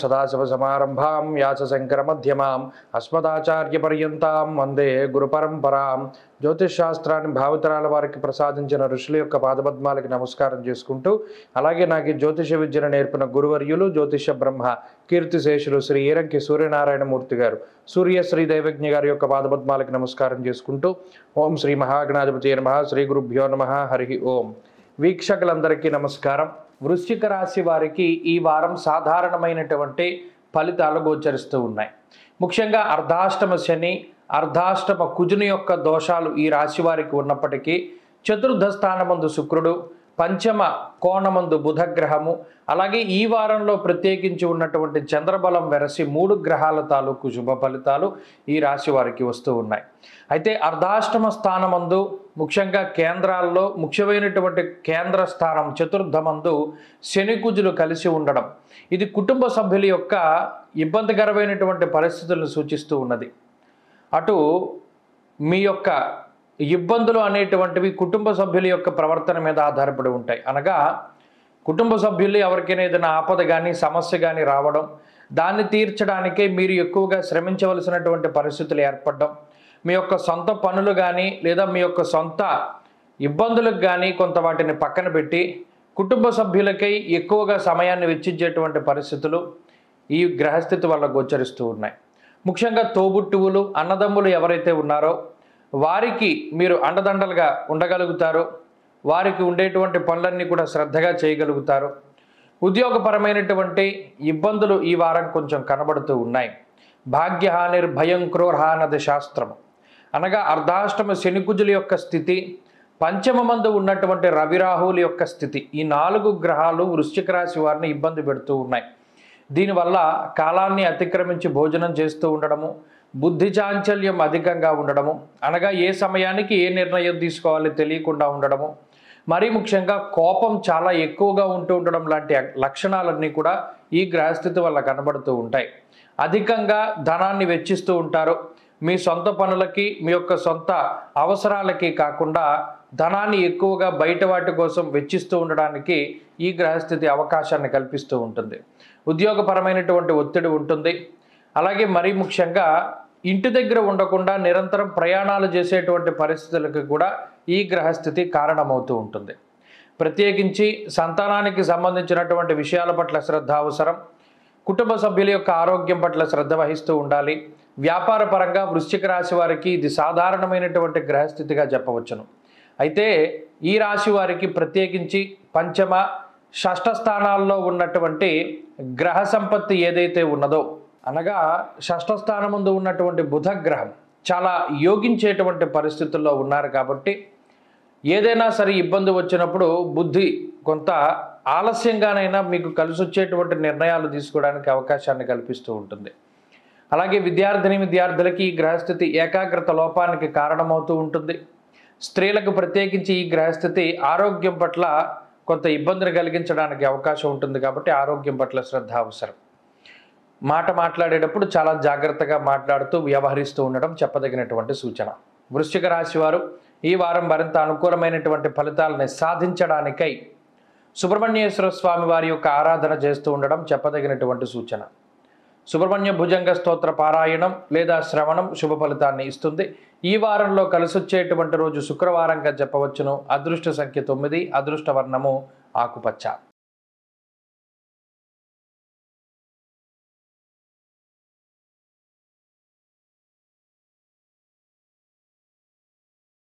సదాశివసమారంభాం వ్యాసశంకరమధ్యమాం అస్మదాచార్యపర్యంతాం వందే గురుపరంపరాం. జ్యోతిష్ శాస్త్రాన్ని భావితరాల వారికి ప్రసాదించిన ఋషుల యొక్క పాదపద్మాలకి నమస్కారం చేసుకుంటూ, అలాగే నాకు ఈ జ్యోతిష విద్యను నేర్పిన గురువర్యులు జ్యోతిష బ్రహ్మ కీర్తిశేషులు శ్రీ ఈరంకి సూర్యనారాయణమూర్తి గారు, సూర్యశ్రీ దైవజ్ఞ గారి యొక్క పాదపద్మాలకి నమస్కారం చేసుకుంటూ, ఓం శ్రీ మహాగణాధిపతి నమః, శ్రీ గురుభ్యో నమః, హరి ఓం. వీక్షకులందరికీ నమస్కారం. వృశ్చిక రాశి వారికి ఈ వారం సాధారణమైనటువంటి ఫలితాలు గోచరిస్తూ ఉన్నాయి. ముఖ్యంగా అర్ధాష్టమ శని, అర్ధాష్టమ కుజుని యొక్క దోషాలు ఈ రాశి వారికి ఉన్నప్పటికీ, చతుర్థ స్థానమందు శుక్రుడు, పంచమ కోణమందు బుధగ్రహము, అలాగే ఈ వారంలో ప్రత్యేకించి ఉన్నటువంటి చంద్రబలం వెరసి 3 గ్రహాల తాలూకు శుభ ఫలితాలు ఈ రాశి వారికి వస్తూ ఉన్నాయి. అయితే అర్ధాష్టమ స్థానమందు ముఖ్యంగా కేంద్రాల్లో ముఖ్యమైనటువంటి కేంద్ర స్థానం చతుర్థమందు శని కుజులు కలిసి ఉండడం, ఇది కుటుంబ సభ్యుల యొక్క ఇబ్బందికరమైనటువంటి పరిస్థితులను సూచిస్తూ ఉన్నది. అటు మీ యొక్క ఇబ్బందులు అనేటువంటివి కుటుంబ సభ్యుల యొక్క ప్రవర్తన మీద ఆధారపడి ఉంటాయి. అనగా కుటుంబ సభ్యులు ఎవరికైనా ఏదైనా ఆపద కానీ సమస్య కానీ రావడం, దాన్ని తీర్చడానికే మీరు ఎక్కువగా శ్రమించవలసినటువంటి పరిస్థితులు ఏర్పడడం, మీ యొక్క సొంత పనులు కానీ లేదా మీ యొక్క సొంత ఇబ్బందులకు కానీ కొంత వాటిని పక్కన పెట్టి కుటుంబ సభ్యులకై ఎక్కువగా సమయాన్ని వెచ్చించేటువంటి పరిస్థితులు ఈ గ్రహస్థితి వల్ల గోచరిస్తూ ఉన్నాయి. ముఖ్యంగా తోబుట్టువులు, అన్నదమ్ములు ఎవరైతే ఉన్నారో వారికి మీరు అండదండలుగా ఉండగలుగుతారు. వారికి ఉండేటువంటి పనులన్నీ కూడా శ్రద్ధగా చేయగలుగుతారు. ఉద్యోగపరమైనటువంటి ఇబ్బందులు ఈ వారం కొంచెం కనబడుతూ ఉన్నాయి. భాగ్యహానిర్భయం క్రోర్హానది శాస్త్రము. అనగా అర్ధాష్టమ శనికుజుల యొక్క స్థితి, పంచమమందు ఉన్నటువంటి రవిరాహువుల యొక్క స్థితి, ఈ 4 గ్రహాలు వృశ్చిక రాశి వారిని ఇబ్బంది పెడుతూ ఉన్నాయి. దీనివల్ల కాలాన్ని అతిక్రమించి భోజనం చేస్తూ ఉండడము, బుద్ధి చాంచల్యం అధికంగా ఉండడము, అనగా ఏ సమయానికి ఏ నిర్ణయం తీసుకోవాలో తెలియకుండా ఉండడము, మరీ ముఖ్యంగా కోపం చాలా ఎక్కువగా ఉంటూ ఉండడం లాంటి లక్షణాలన్నీ కూడా ఈ గ్రహస్థితి వల్ల కనబడుతూ ఉంటాయి. అధికంగా ధనాన్ని వెచ్చిస్తూ ఉంటారు. మీ సొంత పనులకి, మీ యొక్క సొంత అవసరాలకి కాకుండా ధనాన్ని ఎక్కువగా బయట వాటి కోసం వెచ్చిస్తూ ఉండడానికి ఈ గ్రహస్థితి అవకాశాన్ని కల్పిస్తూ ఉంటుంది. ఉద్యోగపరమైనటువంటి ఒత్తిడి ఉంటుంది. అలాగే మరీ ముఖ్యంగా ఇంటి దగ్గర ఉండకుండా నిరంతరం ప్రయాణాలు చేసేటువంటి పరిస్థితులకు కూడా ఈ గ్రహస్థితి కారణమవుతూ ఉంటుంది. ప్రత్యేకించి సంతానానికి సంబంధించినటువంటి విషయాల పట్ల శ్రద్ధ అవసరం. కుటుంబ సభ్యుల యొక్క ఆరోగ్యం పట్ల శ్రద్ధ వహిస్తూ ఉండాలి. వ్యాపార పరంగా వృశ్చిక రాశి వారికి ఇది సాధారణమైనటువంటి గ్రహస్థితిగా చెప్పవచ్చును. అయితే ఈ రాశి వారికి ప్రత్యేకించి పంచమ, షష్ఠ స్థానాల్లో ఉన్నటువంటి గ్రహ సంపత్తి ఏదైతే ఉన్నదో, అనగా షష్ఠ స్థానం ముందు ఉన్నటువంటి బుధగ్రహం చాలా యోగించేటువంటి పరిస్థితుల్లో ఉన్నారు. కాబట్టి ఏదైనా సరే ఇబ్బంది వచ్చినప్పుడు బుద్ధి కొంత ఆలస్యంగానైనా మీకు కలిసి వచ్చేటువంటి నిర్ణయాలు తీసుకోవడానికి అవకాశాన్ని కల్పిస్తూ ఉంటుంది. అలాగే విద్యార్థులకి ఈ గ్రహస్థితి ఏకాగ్రత లోపానికి కారణమవుతూ ఉంటుంది. స్త్రీలకు ప్రత్యేకించి ఈ గ్రహస్థితి ఆరోగ్యం పట్ల కొంత ఇబ్బందిని కలిగించడానికి అవకాశం ఉంటుంది. కాబట్టి ఆరోగ్యం పట్ల శ్రద్ధ అవసరం. మాట్లాడేటప్పుడు చాలా జాగ్రత్తగా మాట్లాడుతూ వ్యవహరిస్తూ ఉండడం చెప్పదగినటువంటి సూచన. వృశ్చిక రాశి వారు ఈ వారం మరింత అనుకూలమైనటువంటి ఫలితాలని సాధించడానికై సుబ్రహ్మణ్యేశ్వర స్వామి వారి యొక్క ఆరాధన చేస్తూ ఉండడం చెప్పదగినటువంటి సూచన. సుబ్రహ్మణ్య భుజంగ స్తోత్ర పారాయణం లేదా శ్రవణం శుభ ఫలితాన్ని ఇస్తుంది. ఈ వారంలో కలిసొచ్చేటువంటి రోజు శుక్రవారంగా చెప్పవచ్చును. అదృష్ట సంఖ్య 9, అదృష్ట వర్ణము ఆకుపచ్చ.